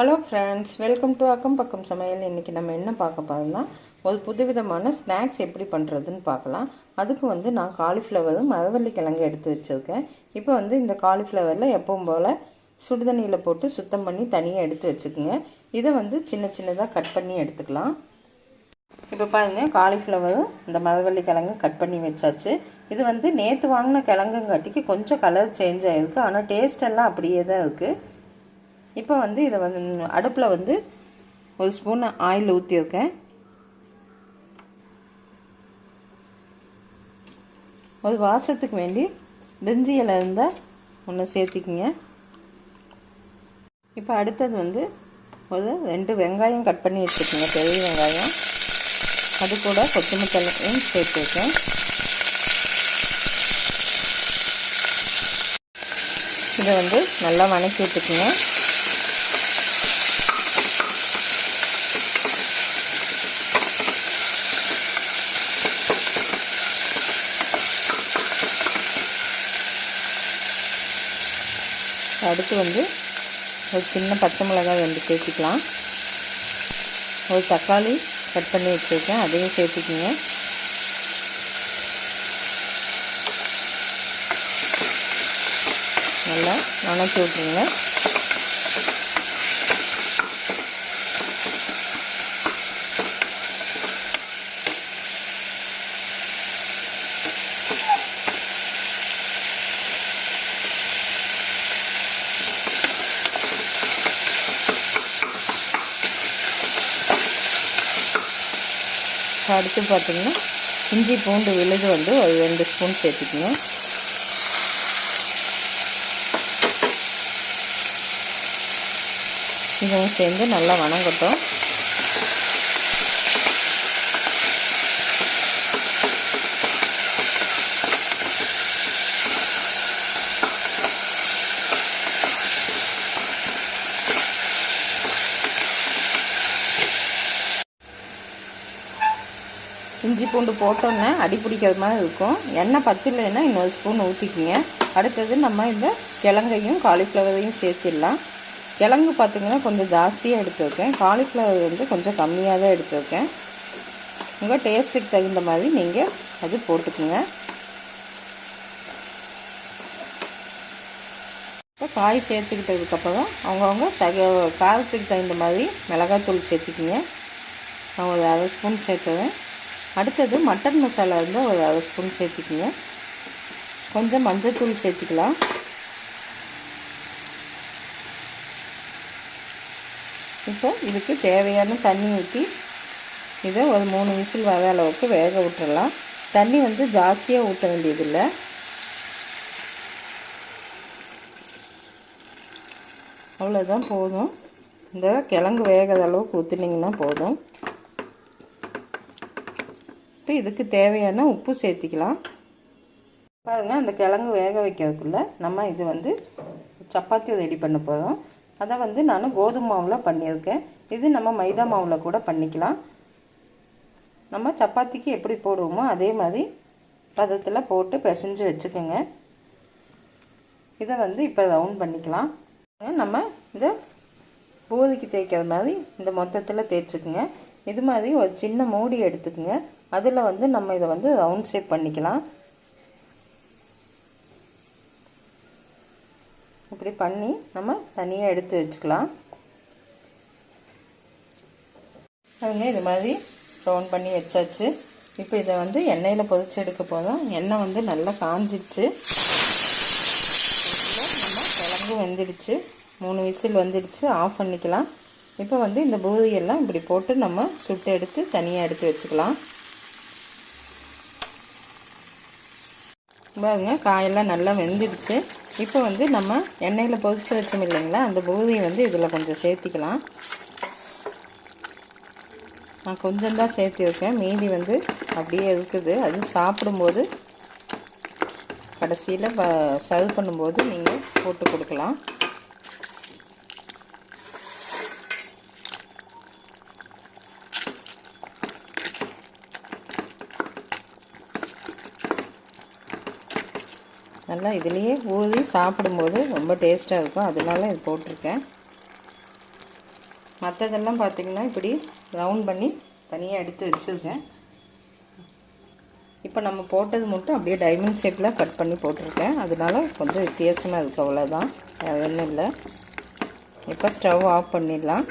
Hello friends, welcome to அக்கம் பக்கம் சமையல். இன்றைக்கி நம்ம என்ன பார்க்க போகிறோம்னா, ஒரு புதுவிதமான ஸ்நாக்ஸ் எப்படி பண்ணுறதுன்னு பார்க்கலாம். அதுக்கு நான் காலிஃப்ளவரும் மரவள்ளி கிழங்கு எடுத்து வச்சுருக்கேன். இப்போ இந்த காலிஃப்ளவரில் எப்பவும் போல் சுடுதண்ணியில் போட்டு சுத்தம் பண்ணி தனியாக எடுத்து வச்சுக்கோங்க. இதை சின்ன சின்னதாக கட் பண்ணி எடுத்துக்கலாம். இப்போ பாருங்கள், காலிஃப்ளவரும் இந்த மரவள்ளி கிழங்கு கட் பண்ணி வச்சாச்சு. இது நேற்று வாங்கின கிழங்குங்காட்டிக்கு கொஞ்சம் கலர் சேஞ்ச் ஆகிருக்கு, ஆனால் டேஸ்ட் எல்லாம் அப்படியே தான் இருக்குது. இப்போ இதை அடுப்பில் ஒரு ஸ்பூன் ஆயில் ஊற்றியிருக்கேன். ஒரு வாசத்துக்கு வேண்டி பிரிஞ்சி இலை இருந்தால் ஒன்று சேர்த்திக்கிங்க. இப்போ அடுத்தது ஒரு 2 வெங்காயம் கட் பண்ணி வச்சுக்கோங்க, பெரிய வெங்காயம். அது கூட கொத்தமல்லி தழையும் சேர்த்துருக்கேன். இதை நல்லா வணக்கி விட்டுக்குங்க. அடுத்து ஒரு சின்ன பச்சை மிளகாய் சேர்த்துக்கலாம். ஒரு தக்காளி கட் பண்ணி வச்சுருக்கேன், அதையும் சேர்த்துக்கிங்க. நல்லா வணக்கி விட்டுருங்க. அடுத்து பார்த்திங்கன்னா இஞ்சி பூண்டு விழுது ஒரு 2 ஸ்பூன் சேர்த்துக்குங்க. இதுவும் சேர்ந்து நல்லா வணங்கட்டும். இஞ்சி பூண்டு போட்டோன்னே அடி பிடிக்கிற மாதிரி இருக்கும். எண்ணெய் பத்தலைன்னா இன்னொரு ஸ்பூன் ஊற்றிக்கிங்க. அடுத்தது நம்ம இந்த கிழங்கையும் காலிஃப்ளவரையும் சேர்த்திடலாம். கிழங்கு பார்த்திங்கன்னா கொஞ்சம் ஜாஸ்தியாக எடுத்துருக்கேன், காலிஃப்ளவர் கொஞ்சம் கம்மியாக தான் எடுத்துருக்கேன். உங்கள் டேஸ்ட்டுக்கு தகுந்த மாதிரி நீங்கள் அது போட்டுக்குங்க. இப்போ காய் சேர்த்துக்கிட்டதுக்கப்புறம் அவங்கவுங்க காரத்துக்கு தகுந்த மாதிரி மிளகாத்தூள் சேர்த்துக்குங்க. நான் ஒரு 1/2 ஸ்பூன் சேர்த்துவேன். அடுத்தது மட்டன் மசாலா இருந்தால் ஒரு 1/2 ஸ்பூன் சேர்த்துக்குங்க. கொஞ்சம் மஞ்சத்தூள் சேர்த்துக்கலாம். இப்போ இதுக்கு தேவையான தண்ணி ஊற்றி இதை ஒரு 3 விசில் வர அளவுக்கு வேக விட்டுடலாம். தண்ணி ஜாஸ்தியாக ஊற்ற வேண்டியதில்லை. அவ்வளோதான், போதும். இந்த கிழங்கு வேகிற அளவுக்கு ஊற்றினீங்கன்னா போதும். இப்போ இதுக்கு தேவையான உப்பு சேர்த்திக்கலாம். பாருங்கள், அந்த கிழங்கு வேக வைக்கிறதுக்குள்ளே நம்ம இது சப்பாத்தி ரெடி பண்ண போகிறோம். அதை நான் கோதுமை மாவில் பண்ணியிருக்கேன். இது நம்ம மைதா மாவில் கூட பண்ணிக்கலாம். நம்ம சப்பாத்திக்கு எப்படி போடுவோமோ அதே மாதிரி பதத்தில் போட்டு பிசைஞ்சு வச்சுக்கோங்க. இதை இப்போ ரவுண்ட் பண்ணிக்கலாம். நம்ம இந்த பூரிக்கு தேய்க்கிற மாதிரி இந்த மொத்தத்தில் தேய்ச்சிக்குங்க. இது மாதிரி ஒரு சின்ன மூடி எடுத்துக்குங்க. அதில் நம்ம இதை ரவுண்ட் ஷேப் பண்ணிக்கலாம். இப்படி பண்ணி நம்ம தனியாக எடுத்து வச்சுக்கலாம். அதுங்க இது மாதிரி ரவுண்ட் பண்ணி வச்சாச்சு. இப்போ இதை எண்ணெயில் பொரிச்சு எடுக்க போதும். எண்ணெய் நல்லா காஞ்சிடுச்சு. நம்ம கிழங்கு வெந்துடுச்சு, 3 விசில் வந்துடுச்சு. ஆஃப் பண்ணிக்கலாம். இப்போ இந்த பூரியெல்லாம் இப்படி போட்டு நம்ம சுட்டு எடுத்து தனியாக எடுத்து வச்சுக்கலாம். பாருங்க, காயெல்லாம் நல்லா வெந்துடுச்சு. இப்போ நம்ம எண்ணெயில் பொரிச்சு வச்சோம் இல்லைங்களா, அந்த பூரியை இதில் கொஞ்சம் சேர்த்திக்கலாம். நான் கொஞ்சம் தான் சேர்த்திருக்கேன், மீதி அப்படியே இருக்குது. அது சாப்பிடும்போது கடைசியில் சர்வ் பண்ணும்போது நீங்கள் போட்டு கொடுக்கலாம். நல்லா இதுலேயே ஊறி சாப்பிடும்போது ரொம்ப டேஸ்ட்டாக இருக்கும், அதனால இது போட்டிருக்கேன். மற்றதெல்லாம் பார்த்திங்கன்னா இப்படி ரவுண்ட் பண்ணி தனியாக எடுத்து வச்சுருக்கேன். இப்போ நம்ம போட்டது மட்டும் அப்படியே டைமண்ட் ஷேப்பில் கட் பண்ணி போட்டிருக்கேன். அதனால கொஞ்சம் வித்தியாசமாக இருக்குது, அவ்வளோதான், வேறு ஒன்றும் இல்லை. இப்போ ஸ்டவ் ஆஃப் பண்ணிடலாம்.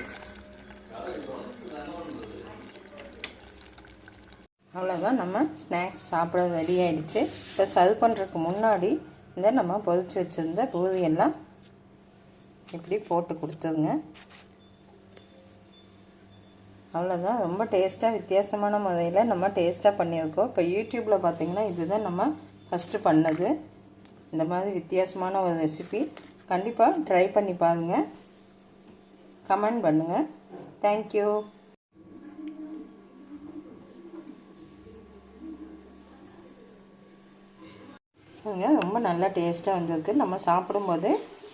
அவ்வளோதான், நம்ம ஸ்நாக்ஸ் சாப்பிட ரெடி ஆகிடுச்சு. இப்போ சர்வ் பண்ணுறதுக்கு முன்னாடி இந்த நம்ம பொரிச்சு வச்சுருந்த பூரியெல்லாம் இப்படி போட்டு கொடுத்துருங்க. அவ்வளோதான், ரொம்ப டேஸ்ட்டாக வித்தியாசமான முறையில் நம்ம டேஸ்ட்டாக பண்ணியிருக்கோம். இப்போ யூடியூப்பில் பார்த்திங்கன்னா இதுதான் நம்ம ஃபஸ்ட்டு பண்ணது. இந்த மாதிரி வித்தியாசமான ஒரு ரெசிபி கண்டிப்பாக ட்ரை பண்ணி பாருங்கள், கமெண்ட் பண்ணுங்கள். தேங்க்யூ. ரொம்ப நல்லா டேஸ்ட்டாக வந்திருக்கு. நம்ம சாப்பிடும்போது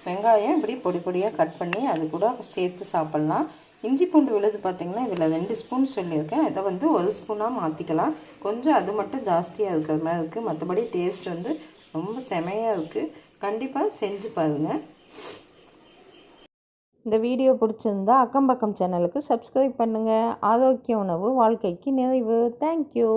வெங்காயம் இப்படி பொடி பொடியாக கட் பண்ணி அது கூட சேர்த்து சாப்பிட்லாம். இஞ்சி பூண்டு விழுது பார்த்திங்கன்னா இதில் 2 ஸ்பூன் சொல்லியிருக்கேன். இதை வந்து 1 ஸ்பூனாக மாற்றிக்கலாம். கொஞ்சம் அது மட்டும் ஜாஸ்தியாக இருக்கிற மாதிரி இருக்குது. மற்றபடி டேஸ்ட் வந்து ரொம்ப செமையாக இருக்குது. கண்டிப்பாக செஞ்சு பாருங்கள். இந்த வீடியோ பிடிச்சிருந்தா அக்கம் பக்கம் சேனலுக்கு சப்ஸ்கிரைப் பண்ணுங்கள். ஆரோக்கிய உணவு வாழ்க்கைக்கு நிறைவு. தேங்க்யூ.